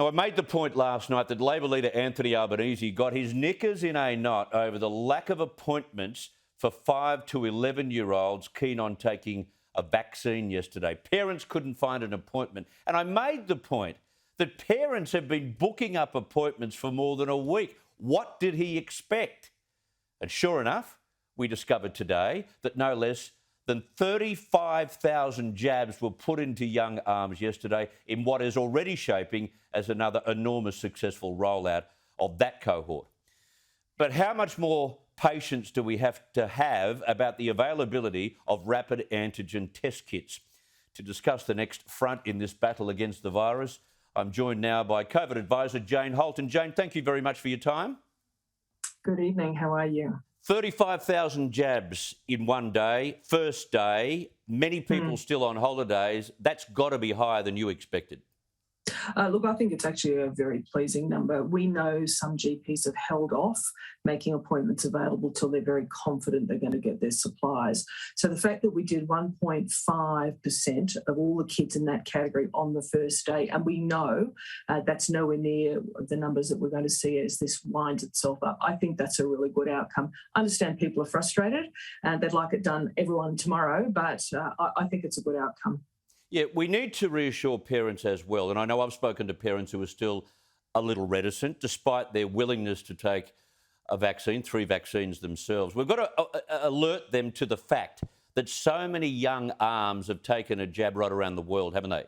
Now, I made the point last night that Labor leader Anthony Albanese got his knickers in a knot over the lack of appointments for 5 to 11-year-olds keen on taking a vaccine yesterday. Parents couldn't find an appointment. And I made the point that parents have been booking up appointments for more than a week. What did he expect? And sure enough, we discovered today that no less than 35,000 jabs were put into young arms yesterday in what is already shaping as another enormous successful rollout of that cohort. But how much more patience do we have to have about the availability of rapid antigen test kits? To discuss the next front in this battle against the virus, I'm joined now by COVID advisor Jane Halton. Jane, thank you very much for your time. Good evening. How are you? 35,000 jabs in one day, first day, many people still on holidays. That's got to be higher than you expected. Look, I think it's actually a very pleasing number. We know some GPs have held off making appointments available till they're very confident they're going to get their supplies. So the fact that we did 1.5% of all the kids in that category on the first day, and we know that's nowhere near the numbers that we're going to see as this winds itself up, I think that's a really good outcome. I understand people are frustrated and they'd like it done everyone tomorrow, but I think it's a good outcome. Yeah, we need to reassure parents as well. And I know I've spoken to parents who are still a little reticent, despite their willingness to take a vaccine, 3 vaccines themselves. We've got to alert them to the fact that so many young arms have taken a jab right around the world, haven't they?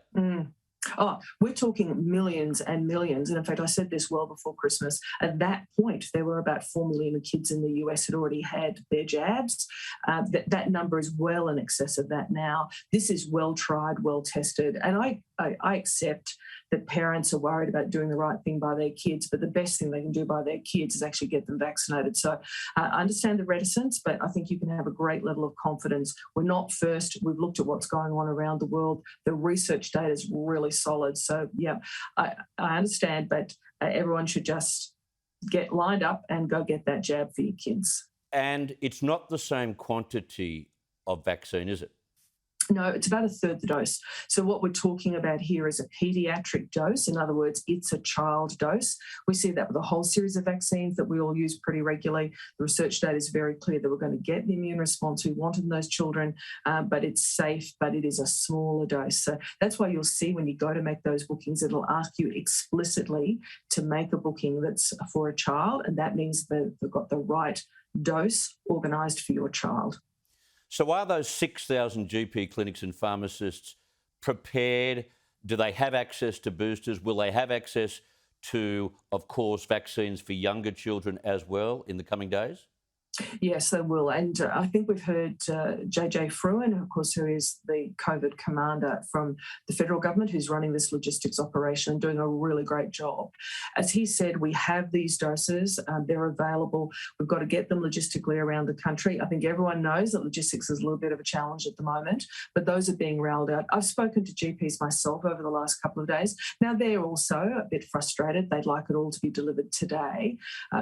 Oh, we're talking millions and millions. And in fact, I said this well before Christmas. At that point, there were about 4 million kids in the US had already had their jabs. That number is well in excess of that now. This is well tried, well tested. And I accept that parents are worried about doing the right thing by their kids, but the best thing they can do by their kids is actually get them vaccinated. So I understand the reticence, but I think you can have a great level of confidence. We're not first. We've looked at what's going on around the world. The research data is really solid. So, yeah, I understand, but everyone should just get lined up and go get that jab for your kids. And it's not the same quantity of vaccine, is it? No, it's about a third the dose. So what we're talking about here is a paediatric dose. In other words, it's a child dose. We see that with a whole series of vaccines that we all use pretty regularly. The research data is very clear that we're going to get the immune response we want in those children, but it's safe, but it is a smaller dose. So that's why you'll see when you go to make those bookings, it'll ask you explicitly to make a booking that's for a child, and that means that they've got the right dose organised for your child. So are those 6,000 GP clinics and pharmacists prepared? Do they have access to boosters? Will they have access to, of course, vaccines for younger children as well in the coming days? Yes, they will. And I think we've heard JJ Fruin, of course, who is the COVID commander from the federal government, who's running this logistics operation and doing a really great job. As he said, we have these doses. They're available. We've got to get them logistically around the country. I think everyone knows that logistics is a little bit of a challenge at the moment, but those are being rolled out. I've spoken to GPs myself over the last couple of days. Now, they're also a bit frustrated. They'd like it all to be delivered today,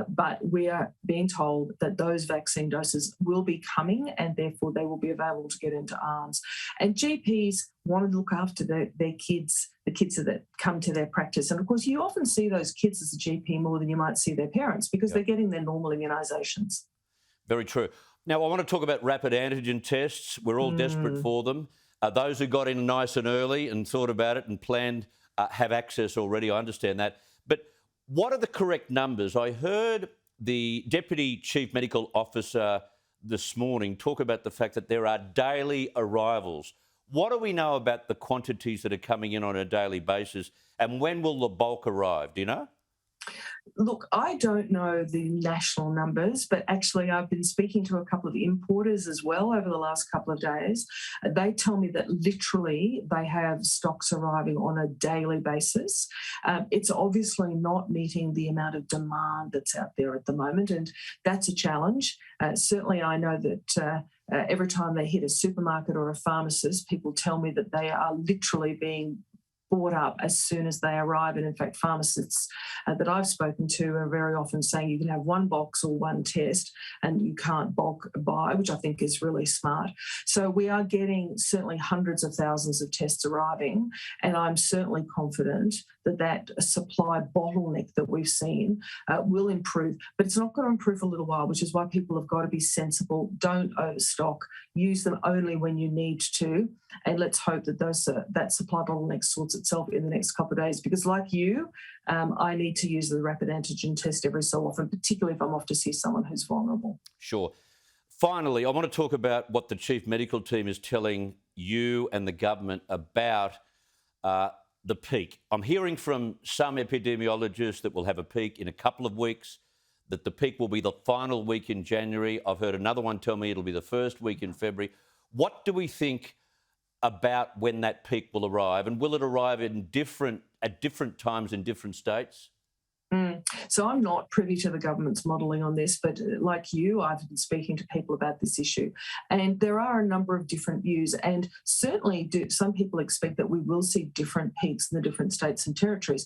but we are being told that those vaccine doses will be coming and therefore they will be available to get into arms. And GPs want to look after their kids, the kids that come to their practice. And of course, you often see those kids as a GP more than you might see their parents because they're getting their normal immunisations. Very true. Now, I want to talk about rapid antigen tests. We're all desperate for them. Those who got in nice and early and thought about it and planned have access already. I understand that. But what are the correct numbers? I heard the Deputy Chief Medical Officer this morning talk about the fact that there are daily arrivals. What do we know about the quantities that are coming in on a daily basis, and when will the bulk arrive? Do you know? Look, I don't know the national numbers, but actually I've been speaking to a couple of importers as well over the last couple of days. They tell me that literally they have stocks arriving on a daily basis. It's obviously not meeting the amount of demand that's out there at the moment, and that's a challenge. Certainly I know that every time they hit a supermarket or a pharmacist, people tell me that they are literally being bought up as soon as they arrive. And in fact, pharmacists that I've spoken to are very often saying you can have one box or one test and you can't bulk buy, which I think is really smart. So we are getting certainly hundreds of thousands of tests arriving, and I'm certainly confident that that supply bottleneck that we've seen will improve. But it's not going to improve for a little while, which is why people have got to be sensible. Don't overstock. Use them only when you need to. And let's hope that that supply bottleneck sorts itself in the next couple of days. Because like you, I need to use the rapid antigen test every so often, particularly if I'm off to see someone who's vulnerable. Sure. Finally, I want to talk about what the Chief Medical Team is telling you and the government about the peak. I'm hearing from some epidemiologists that we'll have a peak in a couple of weeks, that the peak will be the final week in January. I've heard another one tell me it'll be the first week in February. What do we think about when that peak will arrive? And will it arrive at different times in different states? So I'm not privy to the government's modelling on this, but like you, I've been speaking to people about this issue. And there are a number of different views. And certainly some people expect that we will see different peaks in the different states and territories.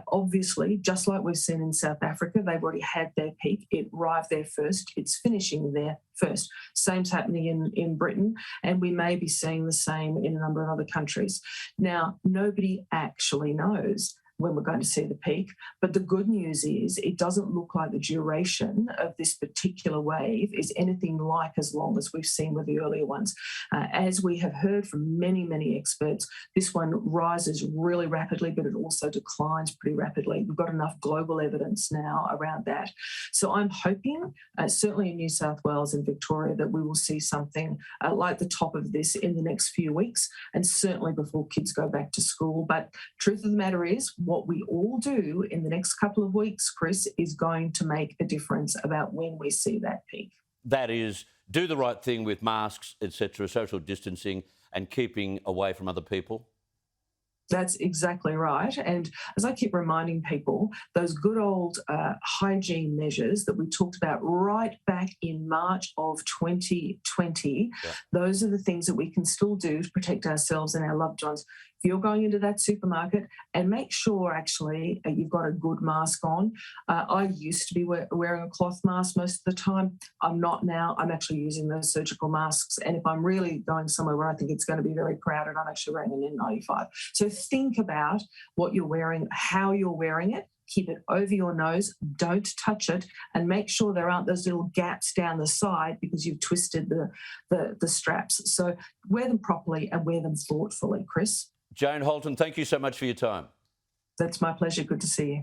Obviously, just like we've seen in South Africa, they've already had their peak. It arrived there first. It's finishing there first. Same's happening in Britain, and we may be seeing the same in a number of other countries. Now, nobody actually knows when we're going to see the peak. But the good news is it doesn't look like the duration of this particular wave is anything like as long as we've seen with the earlier ones. As we have heard from many, many experts, this one rises really rapidly, but it also declines pretty rapidly. We've got enough global evidence now around that. So I'm hoping, certainly in New South Wales and Victoria, that we will see something like the top of this in the next few weeks, and certainly before kids go back to school. But truth of the matter is, what we all do in the next couple of weeks, Chris, is going to make a difference about when we see that peak. That is, do the right thing with masks, etc., social distancing, and keeping away from other people. That's exactly right. And as I keep reminding people, those good old hygiene measures that we talked about right back in March of 2020, those are the things that we can still do to protect ourselves and our loved ones. If you're going into that supermarket, and make sure actually you've got a good mask on. I used to be wearing a cloth mask most of the time. I'm not now. I'm actually using those surgical masks. And if I'm really going somewhere where I think it's going to be very crowded, I'm actually wearing an N95. So think about what you're wearing, how you're wearing it. Keep it over your nose, don't touch it, and make sure there aren't those little gaps down the side because you've twisted the straps. So wear them properly and wear them thoughtfully, Chris. Jane Halton, thank you so much for your time. That's my pleasure. Good to see you.